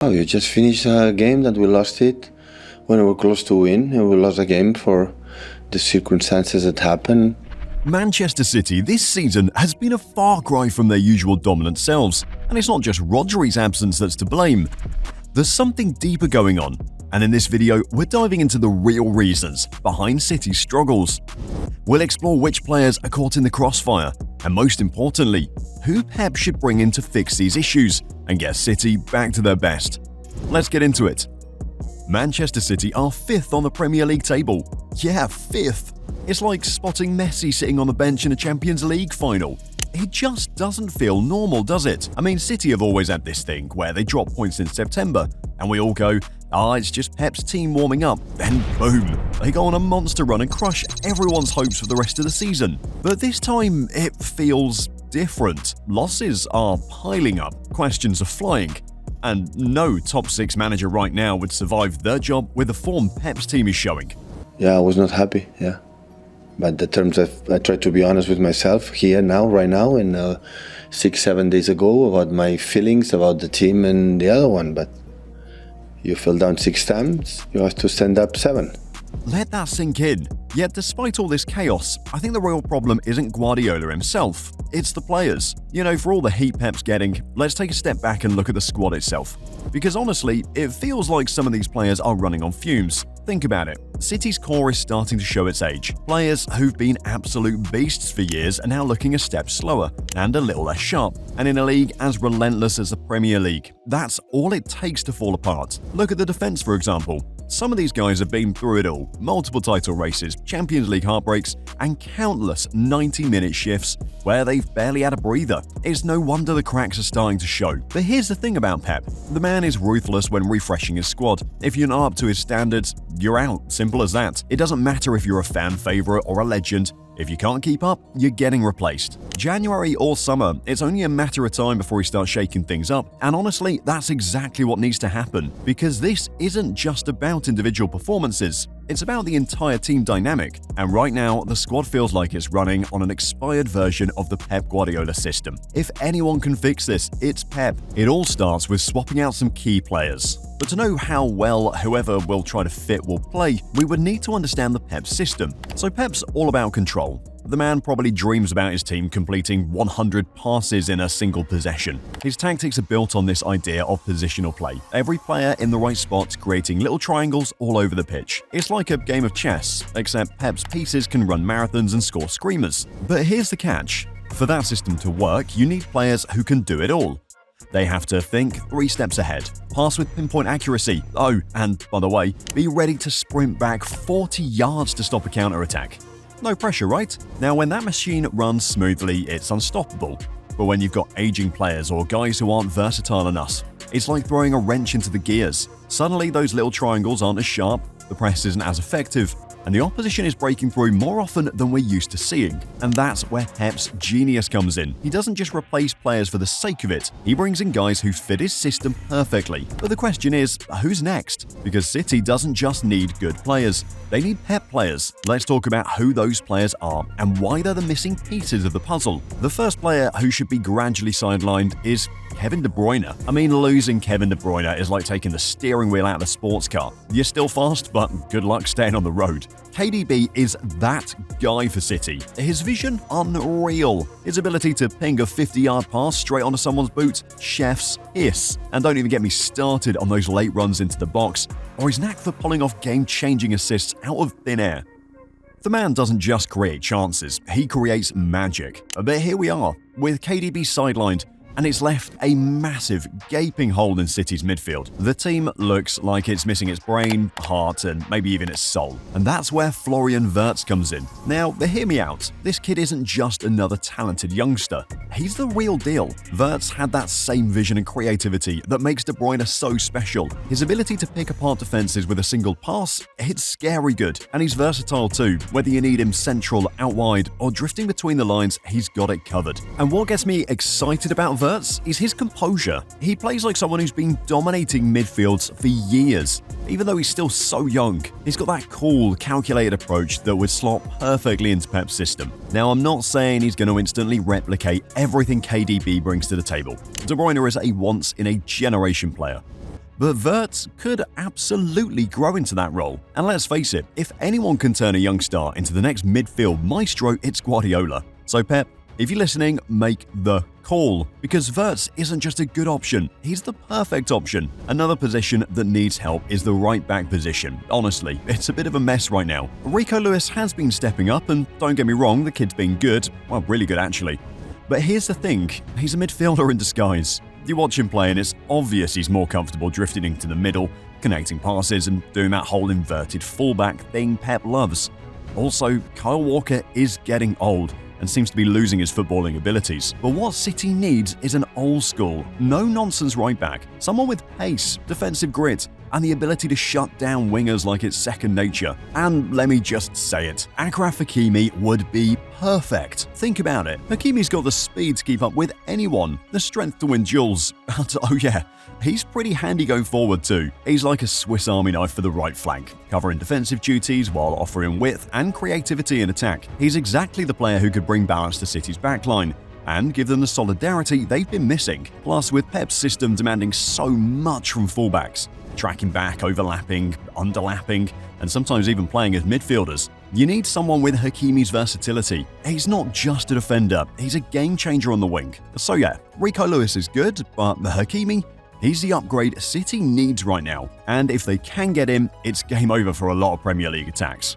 Oh, you just finished a game that we lost it when we were close to win, and we lost the game for the circumstances that happened. Manchester City this season has been a far cry from their usual dominant selves, and it's not just Rodri's absence that's to blame. There's something deeper going on, and in this video we're diving into the real reasons behind City's struggles. We'll explore which players are caught in the crossfire, and most importantly, who Pep should bring in to fix these issues and get City back to their best. Let's get into it. Manchester City are 5th on the Premier League table. Yeah, 5th. It's like spotting Messi sitting on the bench in a Champions League final. It just doesn't feel normal, does it? I mean, City have always had this thing where they drop points in September, and we all go, it's just Pep's team warming up. Then boom, they go on a monster run and crush everyone's hopes for the rest of the season. But this time, it feels different. Losses are piling up, questions are flying, and no top 6 manager right now would survive their job with the form Pep's team is showing. Yeah, I was not happy, yeah. But the terms I tried to be honest with myself here now, right now, and 6-7 days ago about my feelings about the team and the other one. But you fell down 6 times, you have to stand up 7. Let that sink in. Yet despite all this chaos, I think the real problem isn't Guardiola himself, it's the players. You know, for all the heat Pep's getting, let's take a step back and look at the squad itself. Because honestly, it feels like some of these players are running on fumes. Think about it. City's core is starting to show its age. Players who've been absolute beasts for years are now looking a step slower and a little less sharp. And in a league as relentless as the Premier League, that's all it takes to fall apart. Look at the defense, for example. Some of these guys have been through it all. Multiple title races, Champions League heartbreaks, and countless 90-minute shifts where they've barely had a breather. It's no wonder the cracks are starting to show. But here's the thing about Pep. The man is ruthless when refreshing his squad. If you're not up to his standards, you're out. Simple as that. It doesn't matter if you're a fan favorite or a legend. If you can't keep up, you're getting replaced. January or summer, it's only a matter of time before he starts shaking things up. And honestly, that's exactly what needs to happen. Because this isn't just about individual performances. It's about the entire team dynamic. And right now, the squad feels like it's running on an expired version of the Pep Guardiola system. If anyone can fix this, it's Pep. It all starts with swapping out some key players. But to know how well whoever will try to fit will play, we would need to understand the Pep system. So Pep's all about control. The man probably dreams about his team completing 100 passes in a single possession. His tactics are built on this idea of positional play. Every player in the right spot creating little triangles all over the pitch. It's like a game of chess, except Pep's pieces can run marathons and score screamers. But here's the catch. For that system to work, you need players who can do it all. They have to think 3 steps ahead, pass with pinpoint accuracy, and by the way, be ready to sprint back 40 yards to stop a counter-attack. No pressure, right? Now, when that machine runs smoothly, it's unstoppable. But when you've got aging players or guys who aren't versatile enough, it's like throwing a wrench into the gears. Suddenly, those little triangles aren't as sharp, the press isn't as effective, and the opposition is breaking through more often than we're used to seeing. And that's where Pep's genius comes in. He doesn't just replace players for the sake of it, he brings in guys who fit his system perfectly. But the question is, who's next? Because City doesn't just need good players, they need Pep players. Let's talk about who those players are and why they're the missing pieces of the puzzle. The first player who should be gradually sidelined is Kevin De Bruyne. I mean, losing Kevin De Bruyne is like taking the steering wheel out of a sports car. You're still fast, but good luck staying on the road. KDB is that guy for City. His vision, unreal. His ability to ping a 50-yard pass straight onto someone's boot, chef's kiss. And don't even get me started on those late runs into the box, or his knack for pulling off game-changing assists out of thin air. The man doesn't just create chances, he creates magic. But here we are, with KDB sidelined, and it's left a massive, gaping hole in City's midfield. The team looks like it's missing its brain, heart, and maybe even its soul. And that's where Florian Wirtz comes in. Now, hear me out. This kid isn't just another talented youngster. He's the real deal. Wirtz had that same vision and creativity that makes De Bruyne so special. His ability to pick apart defenses with a single pass, it's scary good. And he's versatile too. Whether you need him central, out wide, or drifting between the lines, he's got it covered. And what gets me excited about Wirtz is his composure. He plays like someone who's been dominating midfields for years. Even though he's still so young, he's got that cool, calculated approach that would slot perfectly into Pep's system. Now, I'm not saying he's going to instantly replicate everything KDB brings to the table. De Bruyne is a once-in-a-generation player. but Wirtz could absolutely grow into that role. And let's face it, if anyone can turn a young star into the next midfield maestro, it's Guardiola. So Pep, if you're listening, make the call, because Wirtz isn't just a good option, he's the perfect option. Another position that needs help is the right back position. Honestly, it's a bit of a mess right now. Rico Lewis has been stepping up, and don't get me wrong, the kid's been good, well, really good actually. But here's the thing, he's a midfielder in disguise. You watch him play and it's obvious he's more comfortable drifting into the middle, connecting passes and doing that whole inverted fullback thing Pep loves. Also, Kyle Walker is getting old and seems to be losing his footballing abilities. But what City needs is an old-school, no-nonsense right-back, someone with pace, defensive grit, and the ability to shut down wingers like it's second nature. And let me just say it, Achraf Hakimi would be perfect. Think about it, Hakimi's got the speed to keep up with anyone, the strength to win duels, and oh yeah, he's pretty handy going forward too. He's like a Swiss Army knife for the right flank, covering defensive duties while offering width and creativity in attack. He's exactly the player who could bring balance to City's backline and give them the solidarity they've been missing. Plus, with Pep's system demanding so much from fullbacks, tracking back, overlapping, underlapping, and sometimes even playing as midfielders, you need someone with Hakimi's versatility. He's not just a defender, he's a game changer on the wing. So yeah, Rico Lewis is good, but Hakimi, he's the upgrade City needs right now. And if they can get him, it's game over for a lot of Premier League attacks.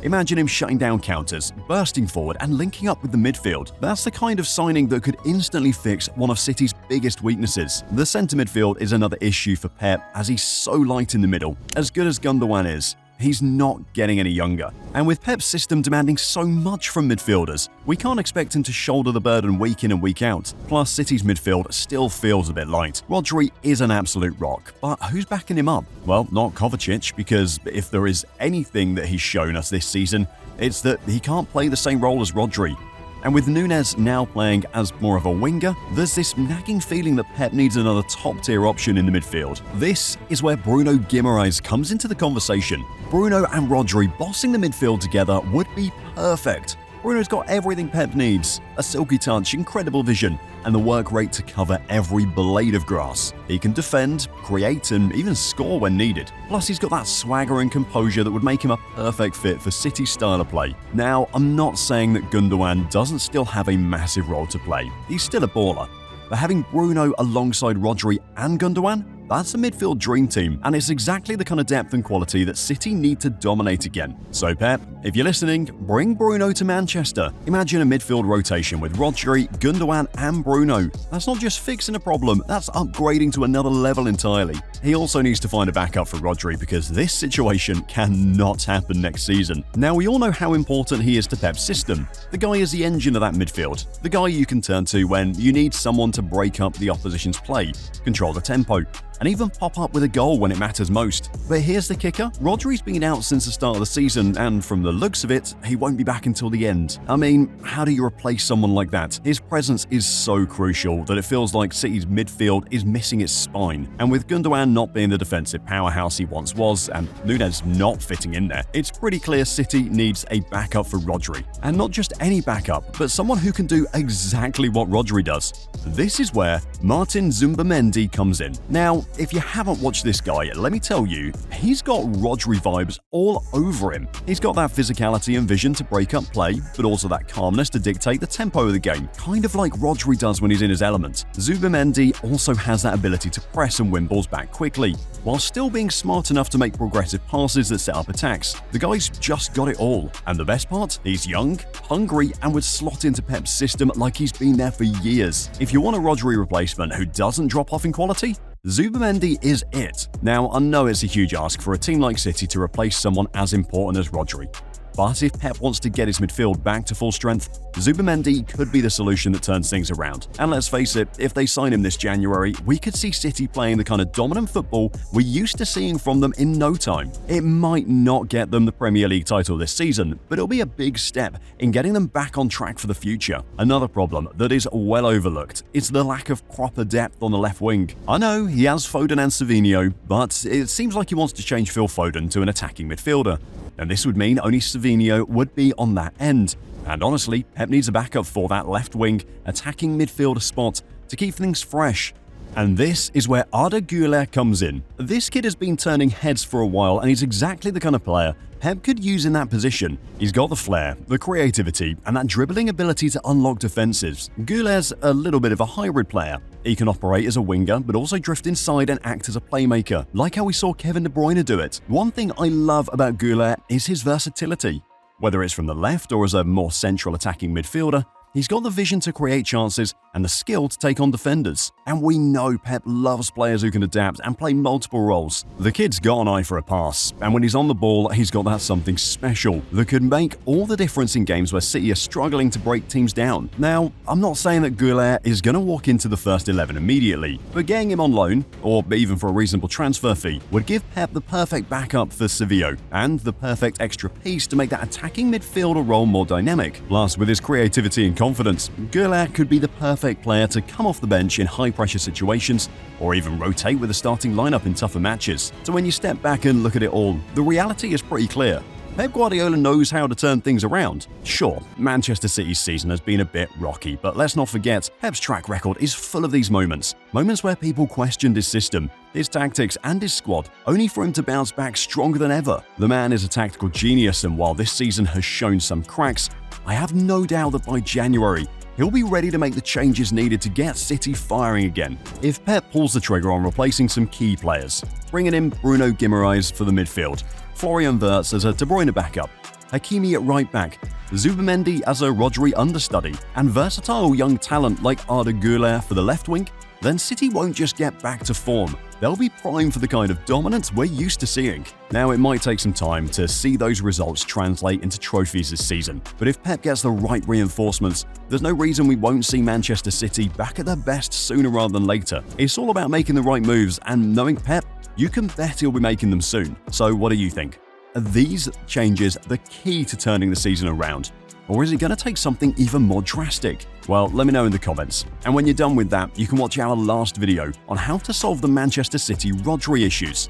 Imagine him shutting down counters, bursting forward and linking up with the midfield. That's the kind of signing that could instantly fix one of City's biggest weaknesses. The centre midfield is another issue for Pep as he's so light in the middle. As good as Gundogan is, he's not getting any younger. And with Pep's system demanding so much from midfielders, we can't expect him to shoulder the burden week in and week out. Plus, City's midfield still feels a bit light. Rodri is an absolute rock, but who's backing him up? Well, not Kovacic, because if there is anything that he's shown us this season, it's that he can't play the same role as Rodri. And with Nunez now playing as more of a winger, there's this nagging feeling that Pep needs another top-tier option in the midfield. This is where Bruno Guimaraes comes into the conversation. Bruno and Rodri bossing the midfield together would be perfect. Bruno's got everything Pep needs: a silky touch, incredible vision, and the work rate to cover every blade of grass. He can defend, create, and even score when needed. Plus, he's got that swagger and composure that would make him a perfect fit for City's style of play. Now, I'm not saying that Gundogan doesn't still have a massive role to play. He's still a baller. But having Bruno alongside Rodri and Gundogan, that's a midfield dream team, and it's exactly the kind of depth and quality that City need to dominate again. So Pep, if you're listening, bring Bruno to Manchester. Imagine a midfield rotation with Rodri, Gundogan and Bruno. That's not just fixing a problem, that's upgrading to another level entirely. He also needs to find a backup for Rodri because this situation cannot happen next season. Now, we all know how important he is to Pep's system. The guy is the engine of that midfield, the guy you can turn to when you need someone to break up the opposition's play, control the tempo, and even pop up with a goal when it matters most. But here's the kicker, Rodri's been out since the start of the season, and from the looks of it, he won't be back until the end. I mean, how do you replace someone like that? His presence is so crucial that it feels like City's midfield is missing its spine. And with Gundogan not being the defensive powerhouse he once was, and Nunez not fitting in there, it's pretty clear City needs a backup for Rodri. And not just any backup, but someone who can do exactly what Rodri does. This is where Martin Zubimendi comes in. Now, if you haven't watched this guy, let me tell you, he's got Rodri vibes all over him. He's got that physicality and vision to break up play, but also that calmness to dictate the tempo of the game, kind of like Rodri does when he's in his element. Zubimendi also has that ability to press and win balls back quickly, while still being smart enough to make progressive passes that set up attacks. The guy's just got it all. And the best part? He's young, hungry, and would slot into Pep's system like he's been there for years. If you want a Rodri replacement who doesn't drop off in quality, Zubimendi is it. Now, I know it's a huge ask for a team like City to replace someone as important as Rodri. But if Pep wants to get his midfield back to full strength, Zubimendi could be the solution that turns things around. And let's face it, if they sign him this January, we could see City playing the kind of dominant football we're used to seeing from them in no time. It might not get them the Premier League title this season, but it'll be a big step in getting them back on track for the future. Another problem that is well overlooked is the lack of proper depth on the left wing. I know he has Foden and Savinho, but it seems like he wants to change Phil Foden to an attacking midfielder. And this would mean only Savinho would be on that end. And honestly, Pep needs a backup for that left wing attacking midfielder spot to keep things fresh. And this is where Arda Güler comes in. This kid has been turning heads for a while, and he's exactly the kind of player Pep could use in that position. He's got the flair, the creativity, and that dribbling ability to unlock defenses. Güler's a little bit of a hybrid player. He can operate as a winger, but also drift inside and act as a playmaker, like how we saw Kevin De Bruyne do it. One thing I love about Güler is his versatility. Whether it's from the left or as a more central attacking midfielder, he's got the vision to create chances and the skill to take on defenders. And we know Pep loves players who can adapt and play multiple roles. The kid's got an eye for a pass, and when he's on the ball, he's got that something special that could make all the difference in games where City are struggling to break teams down. Now, I'm not saying that Güler is going to walk into the first 11 immediately, but getting him on loan, or even for a reasonable transfer fee, would give Pep the perfect backup for Sevilla and the perfect extra piece to make that attacking midfielder role more dynamic. Plus, with his creativity and confidence, Güler could be the perfect player to come off the bench in high-pressure situations or even rotate with the starting lineup in tougher matches. So when you step back and look at it all, the reality is pretty clear. Pep Guardiola knows how to turn things around. Sure, Manchester City's season has been a bit rocky, but let's not forget, Pep's track record is full of these moments. Moments where people questioned his system, his tactics, and his squad, only for him to bounce back stronger than ever. The man is a tactical genius, and while this season has shown some cracks, I have no doubt that by January, he'll be ready to make the changes needed to get City firing again. If Pep pulls the trigger on replacing some key players, bringing in Bruno Guimaraes for the midfield, Florian Wirtz as a De Bruyne backup, Hakimi at right back, Zubimendi as a Rodri understudy, and versatile young talent like Arda Güler for the left wing, then City won't just get back to form. They'll be primed for the kind of dominance we're used to seeing. Now, it might take some time to see those results translate into trophies this season, but if Pep gets the right reinforcements, there's no reason we won't see Manchester City back at their best sooner rather than later. It's all about making the right moves, and knowing Pep, you can bet he'll be making them soon. So what do you think? Are these changes the key to turning the season around? Or is it going to take something even more drastic? Well, let me know in the comments. And when you're done with that, you can watch our last video on how to solve the Manchester City Rodri issues.